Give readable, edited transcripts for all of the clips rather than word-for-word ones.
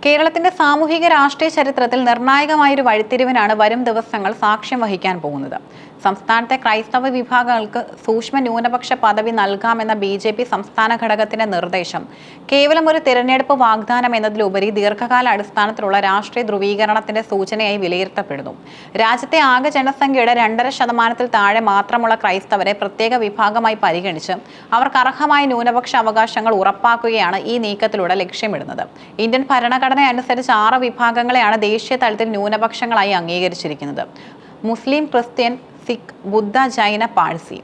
കേരളത്തിന്റെ സാമൂഹിക രാഷ്ട്രീയ ചരിത്രത്തിൽ നിർണായകമായൊരു വഴിത്തിരിവിനാണ് വരും ദിവസങ്ങൾ സാക്ഷ്യം വഹിക്കാൻ പോകുന്നത്. സംസ്ഥാനത്തെ ക്രൈസ്തവ വിഭാഗങ്ങൾക്ക് സൂക്ഷ്മ ന്യൂനപക്ഷ പദവി നൽകാമെന്ന BJP സംസ്ഥാന ഘടകത്തിന്റെ നിർദ്ദേശം കേവലം ഒരു തിരഞ്ഞെടുപ്പ് വാഗ്ദാനം എന്നതിലുപരി ദീർഘകാല അടിസ്ഥാനത്തിലുള്ള രാഷ്ട്രീയ ധ്രുവീകരണത്തിന്റെ സൂചനയായി വിലയിരുത്തപ്പെടുന്നു. രാജ്യത്തെ ആകെ ജനസംഖ്യയുടെ 2.5% താഴെ മാത്രമുള്ള ക്രൈസ്തവരെ പ്രത്യേക വിഭാഗമായി പരിഗണിച്ച് അവർക്ക് അർഹമായ ന്യൂനപക്ഷ അവകാശങ്ങൾ ഉറപ്പാക്കുകയാണ് ഈ നീക്കത്തിലൂടെ ലക്ഷ്യമിടുന്നത്. ഇന്ത്യൻ ഭരണഘടന അനുസരിച്ച് 6 വിഭാഗങ്ങളെയാണ് ദേശീയ തലത്തിൽ ന്യൂനപക്ഷങ്ങളായി അംഗീകരിച്ചിരിക്കുന്നത്: മുസ്ലിം, ക്രിസ്ത്യൻ, സിഖ്, ബുദ്ധ, ജൈന, പാഴ്സി.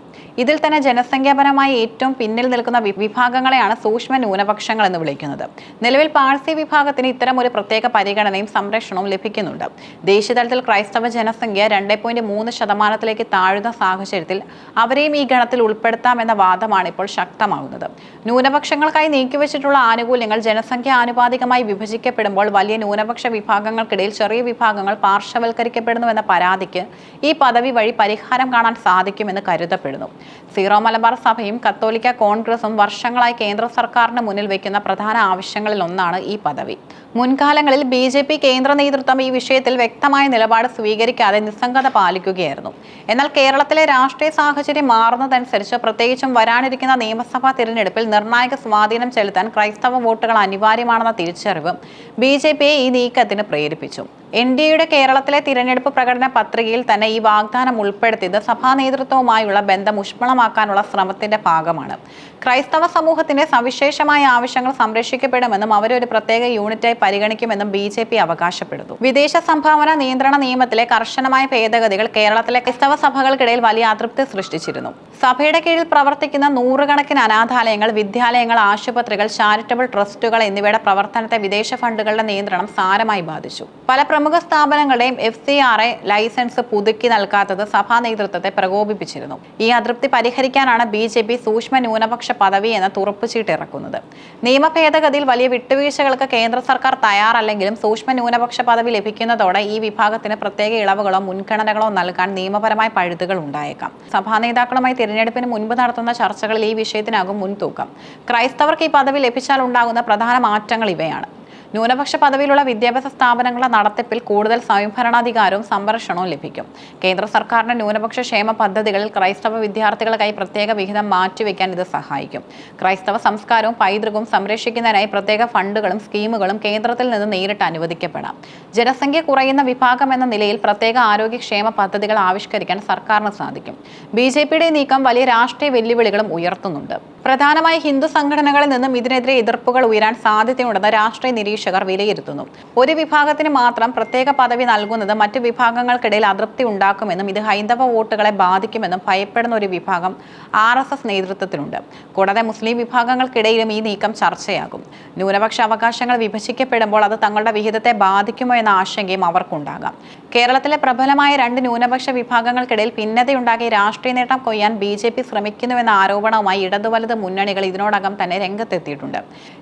ഇതിൽ തന്നെ ജനസംഖ്യാപരമായി ഏറ്റവും പിന്നിൽ നിൽക്കുന്ന വിഭാഗങ്ങളെയാണ് സൂക്ഷ്മ ന്യൂനപക്ഷങ്ങൾ എന്ന് വിളിക്കുന്നത്. നിലവിൽ പാഴ്സി വിഭാഗത്തിന് ഇത്തരം ഒരു പ്രത്യേക പരിഗണനയും സംരക്ഷണവും ലഭിക്കുന്നുണ്ട്. ദേശീയ തലത്തിൽ ക്രൈസ്തവ ജനസംഖ്യ 2.3% താഴുന്ന സാഹചര്യത്തിൽ അവരെയും ഈ ഗണത്തിൽ ഉൾപ്പെടുത്താമെന്ന വാദമാണ് ഇപ്പോൾ ശക്തമാകുന്നത്. ന്യൂനപക്ഷങ്ങൾക്കായി നീക്കിവെച്ചിട്ടുള്ള ആനുകൂല്യങ്ങൾ ജനസംഖ്യ ആനുപാതികമായി വിഭജിക്കപ്പെടുമ്പോൾ വലിയ ന്യൂനപക്ഷ വിഭാഗങ്ങൾക്കിടയിൽ ചെറിയ വിഭാഗങ്ങൾ പാർശ്വവൽക്കരിക്കപ്പെടുന്നുവെന്ന പരാതിക്ക് ഈ പദവി വഴി പരിഹാരം കാണാൻ സാധിക്കുമെന്ന് കരുതപ്പെടുന്നു. സീറോ മലബാർ സഭയും കത്തോലിക്ക കോൺഗ്രസും വർഷങ്ങളായി കേന്ദ്ര സർക്കാരിന് മുന്നിൽ വയ്ക്കുന്ന പ്രധാന ആവശ്യങ്ങളിൽ ഒന്നാണ് ഈ പദവി. മുൻകാലങ്ങളിൽ BJP കേന്ദ്ര നേതൃത്വം ഈ വിഷയത്തിൽ വ്യക്തമായ നിലപാട് സ്വീകരിക്കാതെ നിസ്സംഗത പാലിക്കുകയായിരുന്നു. എന്നാൽ കേരളത്തിലെ രാഷ്ട്രീയ സാഹചര്യം മാറുന്നതനുസരിച്ച്, പ്രത്യേകിച്ചും വരാനിരിക്കുന്ന നിയമസഭാ തിരഞ്ഞെടുപ്പിൽ നിർണായക സ്വാധീനം ചെലുത്താൻ ക്രൈസ്തവ വോട്ടുകൾ അനിവാര്യമാണെന്ന തിരിച്ചറിവ് BJPയെ ഈ നീക്കത്തിന് പ്രേരിപ്പിച്ചു. NDAയുടെ കേരളത്തിലെ തിരഞ്ഞെടുപ്പ് പ്രകടന പത്രികയിൽ തന്നെ ഈ വാഗ്ദാനം ഉൾപ്പെടുത്തിയത് സഭാ നേതൃത്വവുമായുള്ള ബന്ധം ഊഷ്മളമാക്കാനുള്ള ശ്രമത്തിന്റെ ഭാഗമാണ്. ക്രൈസ്തവ സമൂഹത്തിന്റെ സവിശേഷമായ ആവശ്യങ്ങൾ സംരക്ഷിക്കപ്പെടുമെന്നും അവരെ ഒരു പ്രത്യേക യൂണിറ്റായി പരിഗണിക്കുമെന്നും BJP അവകാശപ്പെടുന്നു. വിദേശ സംഭാവന നിയന്ത്രണ നിയമത്തിലെ കർശനമായ ഭേദഗതികൾ കേരളത്തിലെ ക്രൈസ്തവ സഭകൾക്കിടയിൽ വലിയ അതൃപ്തി സൃഷ്ടിച്ചിരുന്നു. സഭയുടെ കീഴിൽ പ്രവർത്തിക്കുന്ന നൂറുകണക്കിന് അനാഥാലയങ്ങൾ, വിദ്യാലയങ്ങൾ, ആശുപത്രികൾ, ചാരിറ്റബിൾ ട്രസ്റ്റുകൾ എന്നിവയുടെ പ്രവർത്തനത്തെ വിദേശ ഫണ്ടുകളുടെ നിയന്ത്രണം സാരമായി ബാധിച്ചു. പല പ്രമുഖ സ്ഥാപനങ്ങളുടെയും FCRA ലൈസൻസ് പുതുക്കി നൽകാത്തത് സഭാ നേതൃത്വത്തെ പ്രകോപിപ്പിച്ചിരുന്നു. ഈ അതൃപ്തി പരിഹരിക്കാനാണ് BJP സൂക്ഷ്മ ന്യൂനപക്ഷ പദവി എന്ന തുറപ്പുചീട്ട് ഇറക്കുന്നത്. നിയമ ഭേദഗതിയിൽ വലിയ വിട്ടുവീഴ്ചകൾക്ക് കേന്ദ്ര സർക്കാർ തയ്യാറല്ലെങ്കിലും സൂക്ഷ്മ ന്യൂനപക്ഷ പദവി ലഭിക്കുന്നതോടെ ഈ വിഭാഗത്തിന് പ്രത്യേക ഇളവുകളോ മുൻഗണനകളോ നൽകാൻ നിയമപരമായ പഴുതുകൾ ഉണ്ടായേക്കാം. സഭാ നേതാക്കളുമായി തിരഞ്ഞെടുപ്പിന് മുൻപ് നടത്തുന്ന ചർച്ചകളിൽ ഈ വിഷയത്തിനാകും മുൻതൂക്കം. ക്രൈസ്തവർക്ക് ഈ പദവി ലഭിച്ചാൽ ഉണ്ടാകുന്ന പ്രധാന മാറ്റങ്ങൾ ഇവയാണ്: ന്യൂനപക്ഷ പദവിയിലുള്ള വിദ്യാഭ്യാസ സ്ഥാപനങ്ങളുടെ നടത്തിപ്പിൽ കൂടുതൽ സ്വയംഭരണാധികാരവും സംരക്ഷണവും ലഭിക്കും. കേന്ദ്ര സർക്കാരിന്റെ ന്യൂനപക്ഷ ക്ഷേമ പദ്ധതികളിൽ ക്രൈസ്തവ വിദ്യാർത്ഥികൾക്കായി പ്രത്യേക വിഹിതം മാറ്റിവെക്കാൻ ഇത് സഹായിക്കും. ക്രൈസ്തവ സംസ്കാരവും പൈതൃകവും സംരക്ഷിക്കുന്നതിനായി പ്രത്യേക ഫണ്ടുകളും സ്കീമുകളും കേന്ദ്രത്തിൽ നിന്ന് നേരിട്ട് അനുവദിക്കപ്പെടാം. ജനസംഖ്യ കുറയുന്ന വിഭാഗം എന്ന നിലയിൽ പ്രത്യേക ആരോഗ്യക്ഷേമ പദ്ധതികൾ ആവിഷ്കരിക്കാൻ സർക്കാരിന് സാധിക്കും. BJPയുടെ നീക്കം വലിയ രാഷ്ട്രീയ വെല്ലുവിളികളും ഉയർത്തുന്നുണ്ട്. പ്രധാനമായി ഹിന്ദു സംഘടനകളിൽ നിന്നും ഇതിനെതിരെ എതിർപ്പുകൾ ഉയരാൻ സാധ്യതയുണ്ടെന്ന് രാഷ്ട്രീയ നിരീക്ഷകർ വിലയിരുത്തുന്നു. ഒരു വിഭാഗത്തിന് മാത്രം പ്രത്യേക പദവി നൽകുന്നത് മറ്റു വിഭാഗങ്ങൾക്കിടയിൽ അതൃപ്തി ഉണ്ടാക്കുമെന്നും ഇത് ഹൈന്ദവ വോട്ടുകളെ ബാധിക്കുമെന്നും ഭയപ്പെടുന്ന ഒരു വിഭാഗം RSS നേതൃത്വത്തിലുണ്ട്. കൂടാതെ മുസ്ലിം വിഭാഗങ്ങൾക്കിടയിലും ഈ നീക്കം ചർച്ചയാകും. ന്യൂനപക്ഷ അവകാശങ്ങൾ വിഭജിക്കപ്പെടുമ്പോൾ അത് തങ്ങളുടെ വിഹിതത്തെ ബാധിക്കുമോ എന്ന ആശങ്കയും അവർക്കുണ്ടാകാം. കേരളത്തിലെ പ്രബലമായ 2 ന്യൂനപക്ഷ വിഭാഗങ്ങൾക്കിടയിൽ ഭിന്നതയുണ്ടാക്കി രാഷ്ട്രീയ നേട്ടം കൊയ്യാൻ BJP ശ്രമിക്കുന്നുവെന്ന ആരോപണവുമായി ഇടതുവലത് മുന്നണികൾ ഇതിനോടകം തന്നെ രംഗത്തെത്തിയിട്ടുണ്ട്.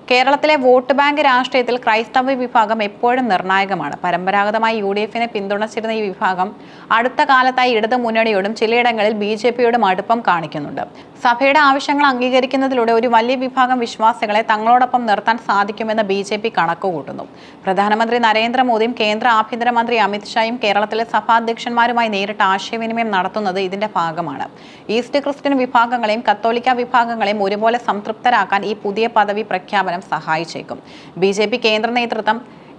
കേരളത്തിലെ വോട്ട് ബാങ്ക് രാഷ്ട്രീയത്തിൽ ക്രൈസ്തവ വിഭാഗം എപ്പോഴും നിർണായകമാണ്. പരമ്പരാഗതമായി UDFനെ പിന്തുണച്ചിരുന്ന ഈ വിഭാഗം അടുത്ത കാലത്തായി ഇടതു മുന്നണിയോടും ചിലയിടങ്ങളിൽ BJPയോടും അടുപ്പം കാണിക്കുന്നുണ്ട്. സഭയുടെ ആവശ്യങ്ങൾ അംഗീകരിക്കുന്നതിലൂടെ ഒരു വലിയ വിഭാഗം വിശ്വാസികളെ തങ്ങളോടൊപ്പം നിർത്താൻ സാധിക്കുമെന്ന് BJP കണക്കുകൂട്ടുന്നു. പ്രധാനമന്ത്രി നരേന്ദ്രമോദിയും കേന്ദ്ര ആഭ്യന്തരമന്ത്രി അമിത് ഷായും കേരളത്തിലെ സഭാധ്യക്ഷന്മാരുമായി നേരിട്ട് ആശയവിനിമയം നടത്തുന്നത് ഇതിന്റെ ഭാഗമാണ്. ഈസ്റ്റ് ക്രിസ്ത്യൻ വിഭാഗങ്ങളെയും കത്തോലിക്ക വിഭാഗങ്ങളെയും ഒരുപോലെ സംതൃപ്തരാക്കാൻ ഈ പുതിയ പദവി പ്രഖ്യാപനം സഹായിച്ചേക്കും. BJP കേന്ദ്ര നേതൃത്വം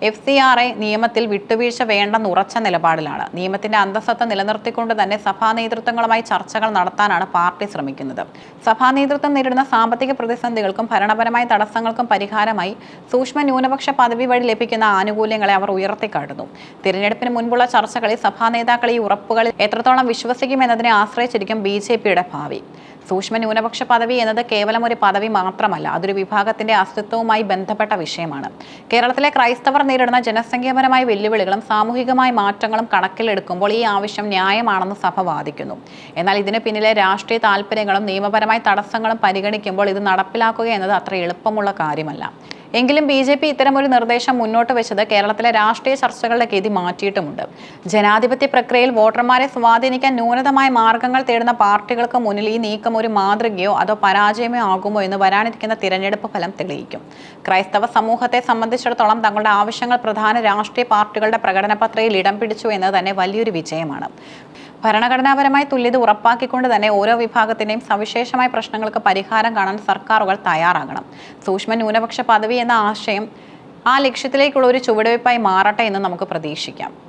FCRA നിയമത്തിൽ വിട്ടുവീഴ്ച വേണ്ടെന്ന് ഉറച്ച നിലപാടിലാണ്. നിയമത്തിന്റെ അന്തസ്സത്ത നിലനിർത്തിക്കൊണ്ട് തന്നെ സഭാ നേതൃത്വങ്ങളുമായി ചർച്ചകൾ നടത്താനാണ് പാർട്ടി ശ്രമിക്കുന്നത്. സഭാ നേതൃത്വം നേരിടുന്ന സാമ്പത്തിക പ്രതിസന്ധികൾക്കും ഭരണപരമായ തടസ്സങ്ങൾക്കും പരിഹാരമായി സൂക്ഷ്മ ന്യൂനപക്ഷ പദവി വഴി ലഭിക്കുന്ന ആനുകൂല്യങ്ങളെ അവർ ഉയർത്തിക്കാട്ടുന്നു. തിരഞ്ഞെടുപ്പിന് മുൻപുള്ള ചർച്ചകളിൽ സഭാ നേതാക്കൾ ഈ ഉറപ്പുകളിൽ എത്രത്തോളം വിശ്വസിക്കുമെന്നതിനെ ആശ്രയിച്ചിരിക്കും BJPയുടെ ഭാവി. സൂക്ഷ്മ ന്യൂനപക്ഷ പദവി എന്നത് കേവലം ഒരു പദവി മാത്രമല്ല, അതൊരു വിഭാഗത്തിന്റെ അസ്തിത്വവുമായി ബന്ധപ്പെട്ട വിഷയമാണ്. കേരളത്തിലെ ക്രൈസ്തവർ നേരിടുന്ന ജനസംഖ്യാപരമായ വെല്ലുവിളികളും സാമൂഹികമായ മാറ്റങ്ങളും കണക്കിലെടുക്കുമ്പോൾ ഈ ആവശ്യം ന്യായമാണെന്ന് സഭ വാദിക്കുന്നു. എന്നാൽ ഇതിന് പിന്നിലെ രാഷ്ട്രീയ താല്പര്യങ്ങളും നിയമപരമായ തടസ്സങ്ങളും പരിഗണിക്കുമ്പോൾ ഇത് നടപ്പിലാക്കുക എന്നത് അത്ര എളുപ്പമുള്ള കാര്യമല്ല. എങ്കിലും BJP ഇത്തരമൊരു നിർദ്ദേശം മുന്നോട്ട് വെച്ചത് കേരളത്തിലെ രാഷ്ട്രീയ ചർച്ചകളുടെ ഗതി മാറ്റിയിട്ടുമുണ്ട്. ജനാധിപത്യ പ്രക്രിയയിൽ വോട്ടർമാരെ സ്വാധീനിക്കാൻ ന്യൂനതമായ മാർഗങ്ങൾ തേടുന്ന പാർട്ടികൾക്ക് മുന്നിൽ ഈ നീക്കം ഒരു മാതൃകയോ അതോ പരാജയമോ ആകുമോ എന്ന് വരാനിരിക്കുന്ന തിരഞ്ഞെടുപ്പ് ഫലം തെളിയിക്കും. ക്രൈസ്തവ സമൂഹത്തെ സംബന്ധിച്ചിടത്തോളം തങ്ങളുടെ ആവശ്യങ്ങൾ പ്രധാന രാഷ്ട്രീയ പാർട്ടികളുടെ പ്രകടന പത്രികയിൽ ഇടം പിടിച്ചു എന്ന് തന്നെ വലിയൊരു വിജയമാണ്. ഭരണഘടനാപരമായി തുല്യത ഉറപ്പാക്കിക്കൊണ്ട് തന്നെ ഓരോ വിഭാഗത്തിന്റെയും സവിശേഷമായ പ്രശ്നങ്ങൾക്ക് പരിഹാരം കാണാൻ സർക്കാരുകൾ തയ്യാറാകണം. സൂക്ഷ്മ ന്യൂനപക്ഷ പദവി എന്ന ആശയം ആ ലക്ഷ്യത്തിലേക്കുള്ള ഒരു ചുവടുവയ്പായി മാറട്ടെ എന്ന് നമുക്ക് പ്രതീക്ഷിക്കാം.